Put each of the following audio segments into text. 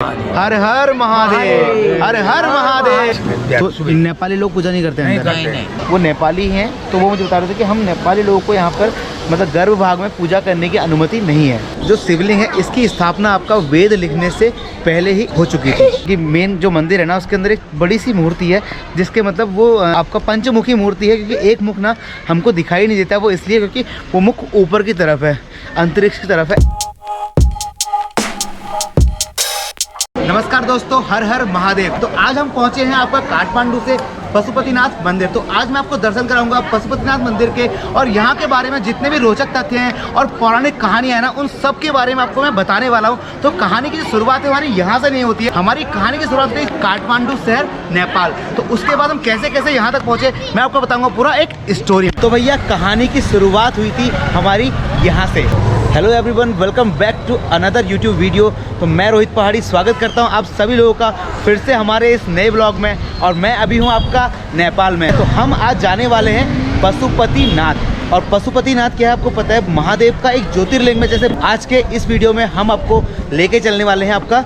हर हर महादेव, हर हर महादेव। तो नेपाली लोग पूजा नहीं करते हैं अंदर? नहीं। वो नेपाली हैं, तो वो मुझे बता रहे थे कि हम नेपाली लोगों को यहाँ पर मतलब गर्भ भाग में पूजा करने की अनुमति नहीं है। जो शिवलिंग है इसकी स्थापना आपका वेद लिखने से पहले ही हो चुकी थी। कि मेन जो मंदिर है ना उसके अंदर एक बड़ी सी मूर्ति है, जिसके मतलब वो आपका पंचमुखी मूर्ति है, क्योंकि एक मुख ना हमको दिखाई नहीं देता। वो इसलिए क्योंकि वो मुख ऊपर की तरफ है, अंतरिक्ष की तरफ है। नमस्कार दोस्तों, हर हर महादेव। तो आज हम पहुंचे हैं आपका काठमांडू से पशुपतिनाथ मंदिर। तो आज मैं आपको दर्शन कराऊंगा पशुपतिनाथ मंदिर के, और यहाँ के बारे में जितने भी रोचक तथ्य हैं और पौराणिक कहानियां हैं ना, उन सब के बारे में आपको मैं बताने वाला हूँ। तो कहानी की जो शुरुआत है हमारी यहाँ से नहीं होती है, हमारी कहानी की शुरुआत हुई काठमांडू शहर, नेपाल। तो उसके बाद हम कैसे कैसे यहाँ तक पहुँचे मैं आपको बताऊँगा पूरा एक स्टोरी। तो भैया कहानी की शुरुआत हुई थी हमारी यहाँ से। Hello everyone, welcome back to another YouTube video. तो मैं रोहित पहाड़ी स्वागत करता हूं आप सभी लोगों का फिर से हमारे इस नए ब्लॉग में, और मैं अभी हूं आपका नेपाल में। तो हम आज जाने वाले हैं पशुपतिनाथ। और पशुपतिनाथ क्या है आपको पता है, महादेव का एक ज्योतिर्लिंग में। जैसे आज के इस वीडियो में हम आपको लेके चलने वाले हैं आपका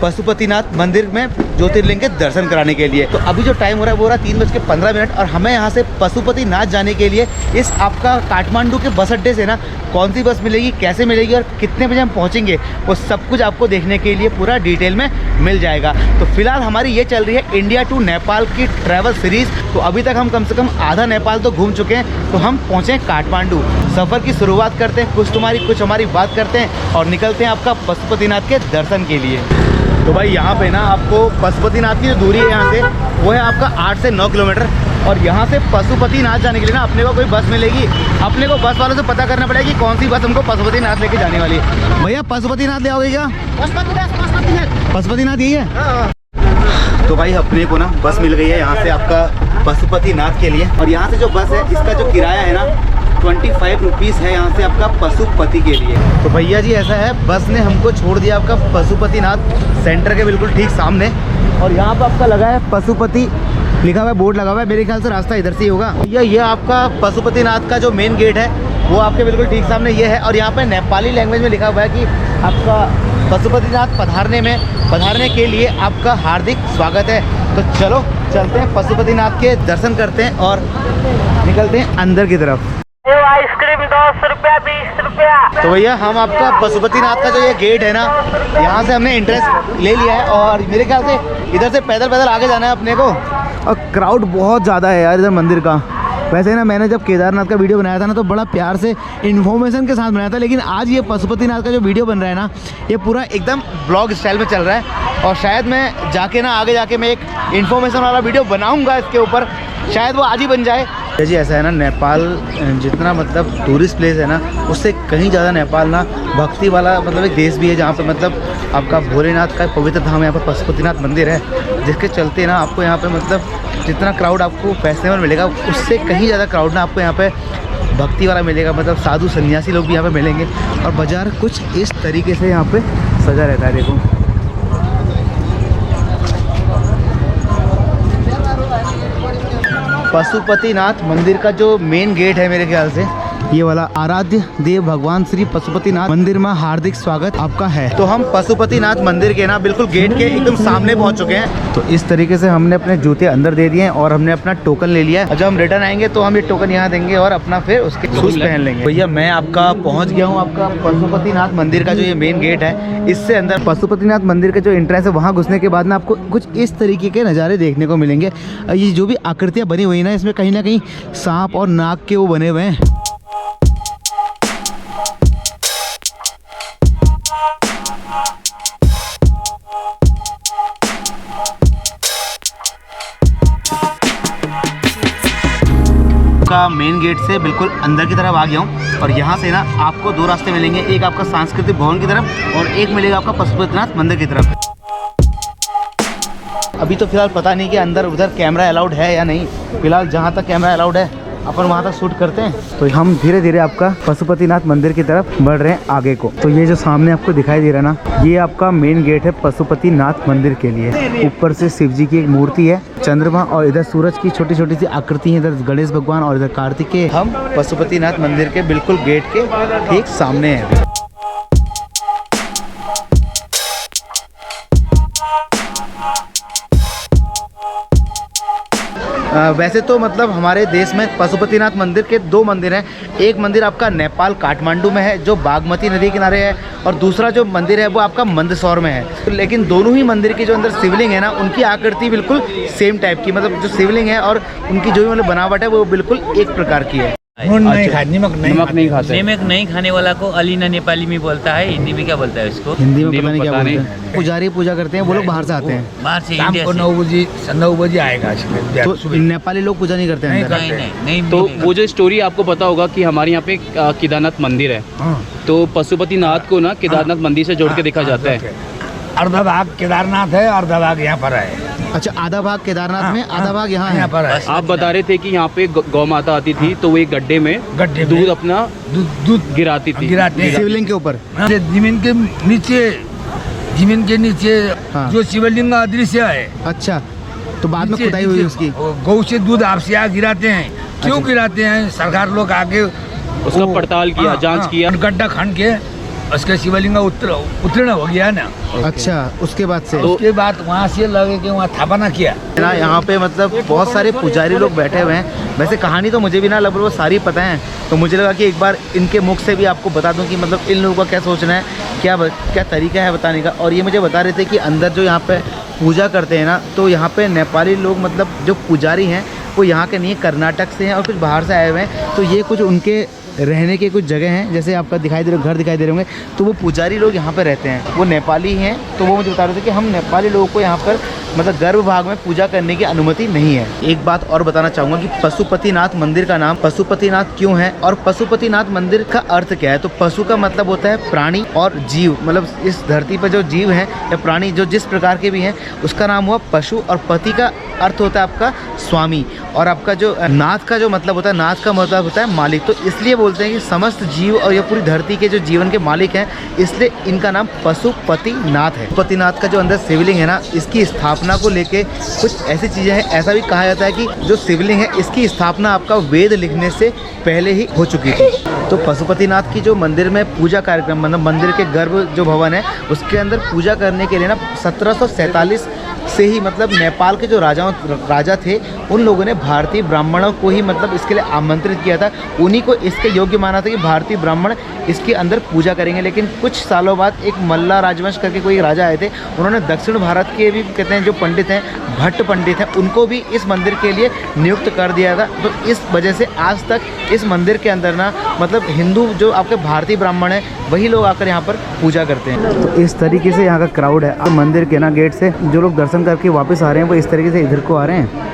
पशुपतिनाथ मंदिर में ज्योतिर्लिंग के दर्शन कराने के लिए। तो अभी जो टाइम हो रहा है वो हो रहा है 3:15, और हमें यहाँ से पशुपतिनाथ जाने के लिए इस आपका काठमांडू के बस अड्डे से ना कौन सी बस मिलेगी, कैसे मिलेगी और कितने बजे हम पहुँचेंगे, वो सब कुछ आपको देखने के लिए पूरा डिटेल में मिल जाएगा। तो फिलहाल हमारी ये चल रही है इंडिया टू नेपाल की ट्रैवल सीरीज़। तो अभी तक हम कम से कम आधा नेपाल तो घूम चुके हैं। तो हम पहुँचे काठमांडू, सफ़र की शुरुआत करते हैं, कुछ तुम्हारी कुछ हमारी बात करते हैं और निकलते हैं आपका पशुपतिनाथ के दर्शन के लिए। तो भाई यहाँ पे ना आपको पशुपतिनाथ की जो दूरी है यहाँ से वो है आपका 8 से 9 किलोमीटर। और यहाँ से पशुपतिनाथ जाने के लिए ना अपने को कोई बस मिलेगी। अपने को बस वालों से पता करना पड़ेगा कि कौन सी बस हमको पशुपतिनाथ लेके जाने वाली है। भैया पशुपतिनाथ ले आओगे क्या? पशुपतिनाथ यही है। तो भाई अपने को ना बस मिल गई है यहाँ से आपका पशुपतिनाथ के लिए। और यहाँ से जो बस है इसका जो किराया है ना 25 रुपीज़ है यहाँ से आपका पशुपति के लिए। तो भैया जी ऐसा है, बस ने हमको छोड़ दिया आपका पशुपतिनाथ सेंटर के बिल्कुल ठीक सामने। और यहाँ पर आपका लगा है पशुपति लिखा हुआ है, बोर्ड लगा हुआ है। मेरे ख्याल से रास्ता इधर से ही होगा। ये आपका पशुपतिनाथ का जो मेन गेट है वो आपके बिल्कुल ठीक सामने ये है। और यहाँ पे नेपाली लैंग्वेज में लिखा हुआ है कि आपका पशुपतिनाथ पधारने के लिए आपका हार्दिक स्वागत है। तो चलो चलते हैं पशुपतिनाथ के दर्शन करते हैं और निकलते हैं अंदर की तरफ। आइसक्रीम 10 रुपया 20 रुपया। तो भैया हम आपका पशुपतिनाथ का जो ये गेट है ना, यहाँ से हमने इंटरेस्ट ले लिया है। और मेरे ख्याल से इधर से पैदल आगे जाना है अपने को। और क्राउड बहुत ज़्यादा है यार इधर मंदिर का। वैसे ना मैंने जब केदारनाथ का वीडियो बनाया था ना तो बड़ा प्यार से इन्फॉर्मेशन के साथ बनाया था, लेकिन आज ये पशुपतिनाथ का जो वीडियो बन रहा है ना ये पूरा एकदम ब्लॉग स्टाइल में चल रहा है। और शायद मैं जाके ना आगे जाके मैं एक इन्फॉर्मेशन वाला वीडियो बनाऊंगा इसके ऊपर, शायद वो आज ही बन जाए जी। ऐसा है ना, नेपाल जितना मतलब टूरिस्ट प्लेस है ना उससे कहीं ज़्यादा नेपाल ना भक्ति वाला मतलब एक देश भी है, जहाँ पे मतलब आपका भोलेनाथ का पवित्र धाम यहाँ पर पशुपतिनाथ मंदिर है, जिसके चलते ना आपको यहाँ पे मतलब जितना क्राउड आपको फेस्टिवल मिलेगा उससे कहीं ज़्यादा क्राउड ना आपको यहाँ पे भक्ति वाला मिलेगा। मतलब साधु सन्यासी लोग भी यहाँ पे मिलेंगे। और बाज़ार कुछ इस तरीके से यहाँ पे सजा रहता है, देखो। पशुपतिनाथ मंदिर का जो मेन गेट है मेरे ख्याल से ये वाला, आराध्य देव भगवान श्री पशुपतिनाथ मंदिर में हार्दिक स्वागत आपका है। तो हम पशुपतिनाथ मंदिर के ना बिल्कुल गेट के एकदम सामने पहुंच चुके हैं। तो इस तरीके से हमने अपने जूते अंदर दे दिए हैं और हमने अपना टोकन ले लिया है। जब हम रिटर्न आएंगे तो हम ये टोकन यहाँ देंगे और अपना फिर उसके शूज पहन लेंगे। भैया मैं आपका पहुँच गया हूँ आपका पशुपतिनाथ मंदिर का जो ये मेन गेट है, इससे अंदर पशुपतिनाथ मंदिर के जो एंट्रेंस है वहाँ घुसने के बाद ना आपको कुछ इस तरीके के नज़ारे देखने को मिलेंगे। ये जो भी आकृतियाँ बनी हुई ना इसमें कहीं ना कहीं सांप और नाग के वो बने हुए हैं। का मेन गेट से बिल्कुल अंदर की तरफ आ गया हूँ। और यहाँ से ना आपको दो रास्ते मिलेंगे, एक आपका सांस्कृतिक भवन की तरफ और एक मिलेगा आपका पशुपतिनाथ मंदिर की तरफ। अभी तो फिलहाल पता नहीं कि अंदर उधर कैमरा अलाउड है या नहीं। फिलहाल जहाँ तक कैमरा अलाउड है अपन वहाँ तक शूट करते हैं। तो हम धीरे धीरे आपका पशुपतिनाथ मंदिर की तरफ बढ़ रहे हैं आगे को। तो ये जो सामने आपको दिखाई दे रहा है ना, ये आपका मेन गेट है पशुपतिनाथ मंदिर के लिए। ऊपर से शिव जी की एक मूर्ति है, चंद्रमा, और इधर सूरज की छोटी छोटी सी आकृति है, इधर गणेश भगवान और इधर कार्तिकेय। हम पशुपतिनाथ मंदिर के बिल्कुल गेट के ठीक सामने है। वैसे तो मतलब हमारे देश में पशुपतिनाथ मंदिर के 2 मंदिर हैं। एक मंदिर आपका नेपाल काठमांडू में है जो बागमती नदी किनारे है, और दूसरा जो मंदिर है वो आपका मंदसौर में है। लेकिन दोनों ही मंदिर की जो अंदर शिवलिंग है ना, उनकी आकृति बिल्कुल सेम टाइप की, मतलब जो शिवलिंग है और उनकी जो भी मतलब बनावट है वो बिल्कुल एक प्रकार की है। नमक नहीं खाते। नमक नहीं खाने वाला को अलीना नेपाली में बोलता है, हिंदी में क्या बोलता है उसको? हिंदी में पता नहीं क्या बोलते हैं। पुजारी पूजा करते हैं, वो लोग बाहर से आते हैं, बाहर से, शाम इंडिया को से। 9 बजे आएगा। तो नेपाली लोग पूजा नहीं करते हैं अंदर। नहीं तो मिलेगा। वो जो स्टोरी आपको पता होगा कि हमारे यहाँ पे केदारनाथ मंदिर है, तो पशुपतिनाथ को ना केदारनाथ मंदिर से जोड़ के देखा जाता है। अर्धा भाग केदारनाथ है, अर्धा भाग यहाँ पर है। अच्छा, आधा भाग केदारनाथ में, आधा भाग यहाँ है। पर है। आप बता रहे थे कि यहाँ पे गौ माता आती थी, तो वो एक गड्ढे में दूध अपना दूध गिराती थी, गिराते हैं। शिवलिंग के ऊपर। जमीन के नीचे हाँ। जो शिवलिंग का दृश्य है, अच्छा, तो बाद में नीचे- खुदाई हुई नीचे उसकी। गौ से दूध आपसे यहाँ गिराते हैं। क्यों अच्छा। गिराते हैं? सरकार लोग आके उसका वो- पड़ताल किया, हाँ, जांच हाँ, किया। गड्ढा खन के उसके शिवलिंग का उत्तीर्ण हो गया ना। अच्छा, उसके बाद से उसके बाद वहाँ से लगे कि वहाँ स्थापना किया। ना यहाँ पे मतलब बहुत सारे पुजारी लोग बैठे हुए हैं। वैसे कहानी तो मुझे भी ना लगभग वो सारी पता है, तो मुझे लगा कि एक बार इनके मुख से भी आपको बता दूं कि मतलब इन लोगों का क्या सोचना है, क्या तरीका है बताने का। और ये मुझे बता रहे थे कि अंदर जो यहाँ पे पूजा करते हैं ना, तो यहाँ पे नेपाली लोग मतलब जो पुजारी हैं वो यहाँ के नहीं, कर्नाटक से हैं और कुछ बाहर से आए हुए हैं। तो ये कुछ उनके रहने के कुछ जगह हैं, जैसे आपका दिखाई दे रहे घर दिखाई दे रहे होंगे, तो वो पुजारी लोग यहाँ पर रहते हैं, वो नेपाली हैं। तो वो मुझे बता रहे थे कि हम नेपाली लोगों को यहाँ पर मतलब गर्भभाग में पूजा करने की अनुमति नहीं है। एक बात और बताना चाहूँगा कि पशुपतिनाथ मंदिर का नाम पशुपतिनाथ क्यों है और पशुपतिनाथ मंदिर का अर्थ क्या है। तो पशु का मतलब होता है प्राणी, और जीव मतलब इस धरती पर जो जीव हैं या प्राणी जो जिस प्रकार के भी हैं उसका नाम हुआ पशु, और पति का अर्थ होता है आपका स्वामी, और आपका जो नाथ का जो मतलब होता है, नाथ का मतलब होता है मालिक। तो इसलिए बोलते हैं कि समस्त जीव और ये पूरी धरती के जो जीवन के मालिक हैं, इसलिए इनका नाम पशुपतिनाथ है। पशुपतिनाथ का जो अंदर शिवलिंग है ना, इसकी स्थापना को लेके कुछ ऐसी चीज़ें हैं। ऐसा भी कहा जाता है कि जो शिवलिंग है इसकी स्थापना आपका वेद लिखने से पहले ही हो चुकी थी। तो पशुपतिनाथ की जो मंदिर में पूजा कार्यक्रम, मतलब मंदिर के गर्भ जो भवन है उसके अंदर पूजा करने के लिए ना 1747 से ही मतलब नेपाल के जो राजा थे उन लोगों ने भारतीय ब्राह्मणों को ही मतलब इसके लिए आमंत्रित किया था। उन्हीं को इसके योग्य माना था कि भारतीय ब्राह्मण इसके अंदर पूजा करेंगे। लेकिन कुछ सालों बाद एक मल्ला राजवंश करके कोई राजा आए थे, उन्होंने दक्षिण भारत के भी कहते हैं जो पंडित हैं, भट्ट पंडित हैं, उनको भी इस मंदिर के लिए नियुक्त कर दिया था। तो इस वजह से आज तक इस मंदिर के अंदर ना मतलब हिंदू जो आपके भारतीय ब्राह्मण हैं वही लोग आकर यहाँ पर पूजा करते हैं। तो इस तरीके से यहाँ का क्राउड है। अब मंदिर के ना गेट से जो लोग दर्शन करके वापस आ रहे हैं वो इस तरीके से इधर को आ रहे हैं।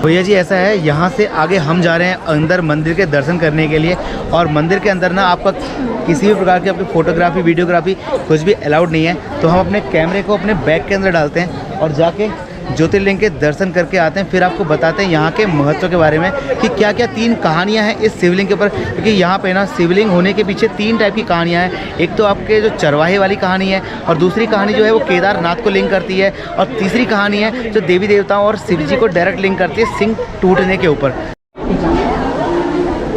भैया जी ऐसा है, यहाँ से आगे हम जा रहे हैं अंदर मंदिर के दर्शन करने के लिए, और मंदिर के अंदर ना आपका किसी भी प्रकार की आपकी फ़ोटोग्राफी वीडियोग्राफी कुछ भी अलाउड नहीं है। तो हम अपने कैमरे को अपने बैग के अंदर डालते हैं और जाके ज्योतिर्लिंग के दर्शन करके आते हैं। फिर आपको बताते हैं यहाँ के महत्व के बारे में कि क्या क्या 3 कहानियाँ हैं इस शिवलिंग के ऊपर, क्योंकि यहाँ पे ना शिवलिंग होने के पीछे 3 टाइप की कहानियाँ हैं। एक तो आपके जो चरवाहे वाली कहानी है, और दूसरी कहानी जो है वो केदारनाथ को लिंक करती है, और तीसरी कहानी है जो देवी देवताओं और शिव जी को डायरेक्ट लिंक करती है सिंह टूटने के ऊपर।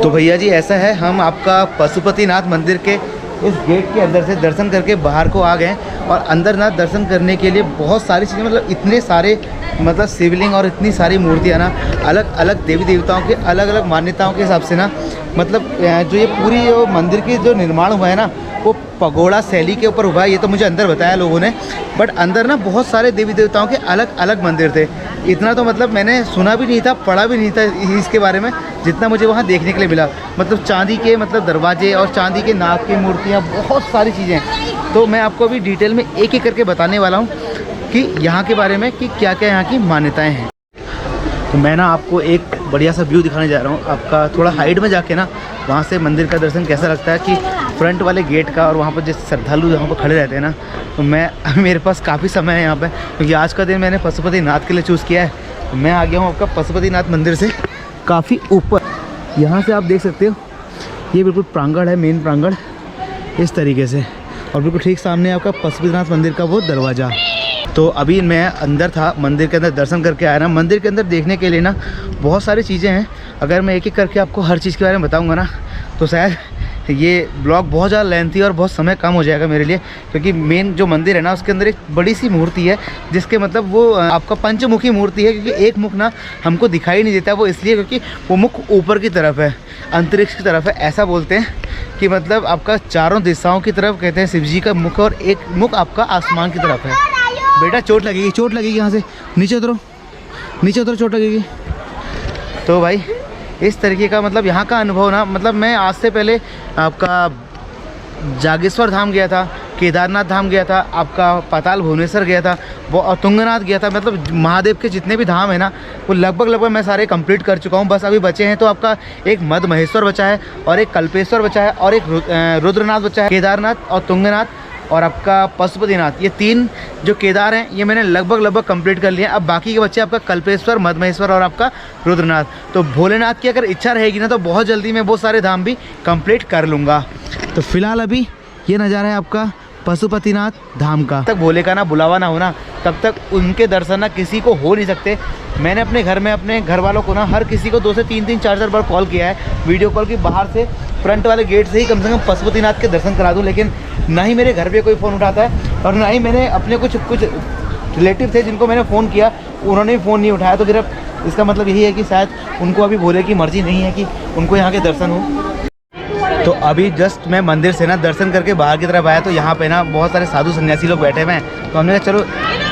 तो भैया जी ऐसा है, हम आपका पशुपतिनाथ मंदिर के इस गेट के अंदर से दर्शन करके बाहर को आ गए, और अंदर ना दर्शन करने के लिए बहुत सारी चीज़ें, मतलब इतने सारे मतलब शिवलिंग और इतनी सारी मूर्तियाँ ना अलग अलग देवी देवताओं के अलग अलग मान्यताओं के हिसाब से ना, मतलब जो ये पूरी जो मंदिर की जो निर्माण हुआ है ना वो पगोड़ा शैली के ऊपर हुआ है। ये तो मुझे अंदर बताया लोगों ने, बट अंदर ना बहुत सारे देवी देवताओं के अलग अलग मंदिर थे। इतना तो मतलब मैंने सुना भी नहीं था, पढ़ा भी नहीं था इसके बारे में, जितना मुझे वहाँ देखने के लिए मिला। मतलब चांदी के मतलब दरवाजे और चांदी के नाग की मूर्तियाँ, बहुत सारी चीज़ें। तो मैं आपको अभी डिटेल में एक एक करके बताने वाला हूँ कि यहाँ के बारे में कि क्या क्या यहाँ की मान्यताएँ हैं। तो मैं ना आपको एक बढ़िया सा व्यू दिखाने जा रहा हूँ। आपका थोड़ा हाइट में जाके ना वहाँ से मंदिर का दर्शन कैसा लगता है कि फ्रंट वाले गेट का, और वहाँ पर जिस श्रद्धालु यहाँ पर खड़े रहते हैं ना, तो मेरे पास काफ़ी समय है यहाँ पे, क्योंकि आज का दिन मैंने पशुपतिनाथ के लिए चूज़ किया है। तो मैं आ गया हूँ आपका पशुपतिनाथ मंदिर से काफ़ी ऊपर। यहाँ से आप देख सकते हो ये बिल्कुल प्रांगण है, मेन प्रांगण इस तरीके से, और बिल्कुल ठीक सामने आपका पशुपतिनाथ मंदिर का वो दरवाज़ा। तो अभी मैं अंदर था, मंदिर के अंदर दर्शन करके आया ना। मंदिर के अंदर देखने के लिए ना बहुत सारी चीज़ें हैं। अगर मैं एक एक करके आपको हर चीज़ के बारे में बताऊंगा ना तो शायद ये ब्लॉग बहुत ज़्यादा लेंथी और बहुत समय कम हो जाएगा मेरे लिए, क्योंकि मेन जो मंदिर है ना उसके अंदर एक बड़ी सी मूर्ति है, जिसके मतलब वो आपका पंचमुखी मूर्ति है, क्योंकि एक मुख ना हमको दिखाई नहीं देता, वो इसलिए क्योंकि वो मुख ऊपर की तरफ है, अंतरिक्ष की तरफ है। ऐसा बोलते हैं कि मतलब आपका चारों दिशाओं की तरफ कहते हैं शिव जी का मुख, और एक मुख आपका आसमान की तरफ है। बेटा चोट लगेगी यहाँ से, नीचे उतरो चोट लगेगी। तो भाई इस तरीके का मतलब यहाँ का अनुभव ना, मतलब मैं आज से पहले आपका जागेश्वर धाम गया था, केदारनाथ धाम गया था, आपका पाताल भुवनेश्वर गया था, वो और तुंगनाथ गया था। मतलब महादेव के जितने भी धाम है ना वो लगभग मैं सारे कंप्लीट कर चुका हूँ। बस अभी बचे हैं तो आपका एक मद महेश्वर बचा है, और एक कल्पेश्वर बचा है, और एक रुद्रनाथ बचा है। केदारनाथ और तुंगनाथ और आपका पशुपतिनाथ, ये 3 जो केदार हैं ये मैंने लगभग कंप्लीट कर लिया। अब बाकी के बच्चे आपका कल्पेश्वर, मद महेश्वर और आपका रुद्रनाथ। तो भोलेनाथ की अगर इच्छा रहेगी ना तो बहुत जल्दी मैं वो सारे धाम भी कंप्लीट कर लूँगा। तो फिलहाल अभी ये नज़ारा है आपका पशुपतिनाथ धाम का। तब भोले का ना बुलावा ना होना तब तक उनके दर्शन ना किसी को हो नहीं सकते। मैंने अपने घर में अपने घर वालों को ना हर किसी को 2 से 3 4 बार कॉल किया है, वीडियो कॉल की, बाहर से फ्रंट वाले गेट से ही कम से कम पशुपतिनाथ के दर्शन करा दूं, लेकिन ना ही मेरे घर पे कोई फ़ोन उठाता है, और ना ही मैंने अपने कुछ रिलेटिव थे जिनको मैंने फ़ोन किया उन्होंने भी फ़ोन नहीं उठाया। तो फिर इसका मतलब यही है कि शायद उनको अभी भोले की मर्ज़ी नहीं है कि उनको यहाँ के दर्शन हो। तो अभी जस्ट मैं मंदिर से ना दर्शन करके बाहर की तरफ आया, तो यहाँ पे ना बहुत सारे साधु सन्यासी लोग बैठे हुए हैं। तो हमने कहा चलो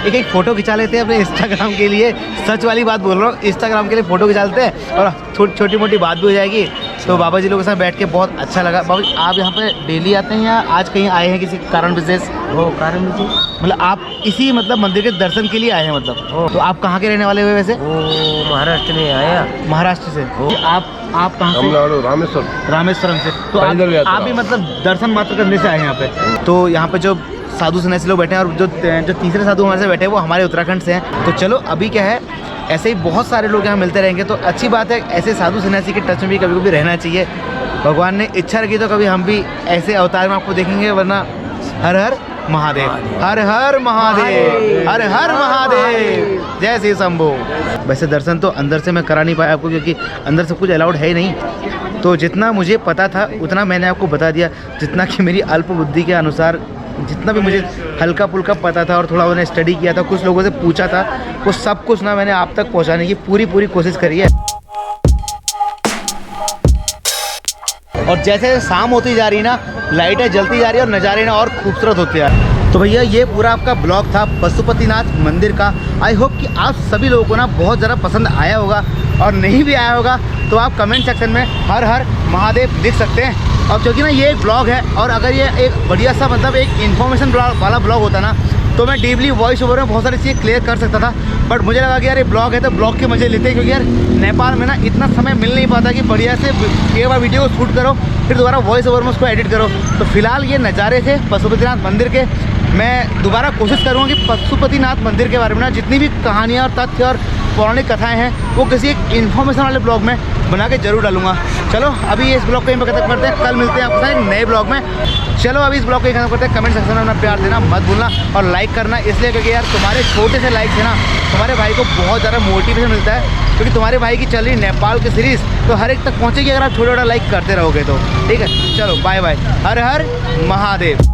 एक फ़ोटो खिंचा लेते हैं अपने इंस्टाग्राम के लिए। सच वाली बात बोल रहा हूँ, इंस्टाग्राम के लिए फ़ोटो खिंचा लेते हैं और छोटी मोटी बात भी हो जाएगी। तो बाबा जी लोगों के साथ बैठ के बहुत अच्छा लगा। बाबा जी आप यहाँ पे डेली आते हैं या आज कहीं आए हैं किसी कारण विशेष? वो कारण विशेष मतलब आप इसी मतलब मंदिर के दर्शन के लिए आए हैं मतलब? तो आप कहाँ के रहने वाले हुए वैसे? वो महाराष्ट्र में आया। महाराष्ट्र से? आप कहाँ से? रामेश्वरम से। तो आप भी मतलब दर्शन मात्र करने से आए हैं यहाँ पे? तो यहाँ पे जो साधु सन्यासी लोग बैठे हैं और जो तीसरे साधु हमारे से बैठे हैं वो हमारे उत्तराखंड से हैं। तो चलो अभी क्या है, ऐसे ही बहुत सारे लोग यहाँ मिलते रहेंगे तो अच्छी बात है। ऐसे साधु सन्यासी के टच में भी कभी कभी रहना चाहिए। भगवान ने इच्छा रखी तो कभी हम भी ऐसे अवतार में आपको देखेंगे, वरना हर हर महादेव, हर हर महादेव, हर हर महादेव, जय श्री शंभो। वैसे दर्शन तो अंदर से मैं करा नहीं पाया आपको, क्योंकि अंदर सब कुछ अलाउड है ही नहीं। तो जितना मुझे पता था उतना मैंने आपको बता दिया, जितना कि मेरी अल्प बुद्धि के अनुसार जितना भी मुझे हल्का फुल्का पता था और थोड़ा उन्हें स्टडी किया था, कुछ लोगों से पूछा था, वो सब कुछ ना मैंने आप तक पहुंचाने की पूरी कोशिश करी है। और जैसे शाम होती जा रही ना, लाइटें जलती जा रही है और नज़ारे ना और खूबसूरत होते जा रहे हैं। तो भैया ये पूरा आपका ब्लॉग था पशुपतिनाथ मंदिर का। आई होप कि आप सभी लोगों को ना बहुत ज़्यादा पसंद आया होगा, और नहीं भी आया होगा तो आप कमेंट सेक्शन में हर हर महादेव लिख सकते हैं। और क्योंकि ना ये एक ब्लॉग है, और अगर ये एक बढ़िया सा मतलब एक इन्फॉर्मेशन वाला ब्लॉग होता ना तो मैं डीपली वॉइस ओवर में बहुत सारी चीज़ें क्लियर कर सकता था। बट मुझे लगा कि यार ये ब्लॉग है तो ब्लॉग के मजे लेते हैं, क्योंकि यार नेपाल में ना इतना समय मिल नहीं पाता कि बढ़िया से एक बार वीडियो को शूट करो फिर दोबारा वॉइस ओवर में उसको एडिट करो। तो फिलहाल ये नज़ारे थे पशुपतिनाथ मंदिर के। मैं दोबारा कोशिश करूँगा कि पशुपतिनाथ मंदिर के बारे में ना जितनी भी कहानियाँ और तथ्य और पौराणिक कथाएं हैं वो किसी एक इन्फॉर्मेशन वाले ब्लॉग में बना के जरूर डालूंगा। चलो अभी इस ब्लॉग को यहीं पर खत्म करते हैं, कल मिलते हैं आपके साथ एक नए ब्लॉग में। चलो अभी इस ब्लॉग को खत्म करते हैं। कमेंट सेक्शन में अपना प्यार देना मत भूलना, और लाइक करना इसलिए क्योंकि यार तुम्हारे छोटे से लाइक से ना तुम्हारे भाई को बहुत ज़्यादा मोटिवेशन मिलता है, क्योंकि तुम्हारे भाई की चल रही नेपाल की सीरीज़ तो हर एक तक पहुँचेगी अगर आप छोटा छोटा लाइक करते रहोगे तो। ठीक है, चलो बाय बाय, हर हर महादेव।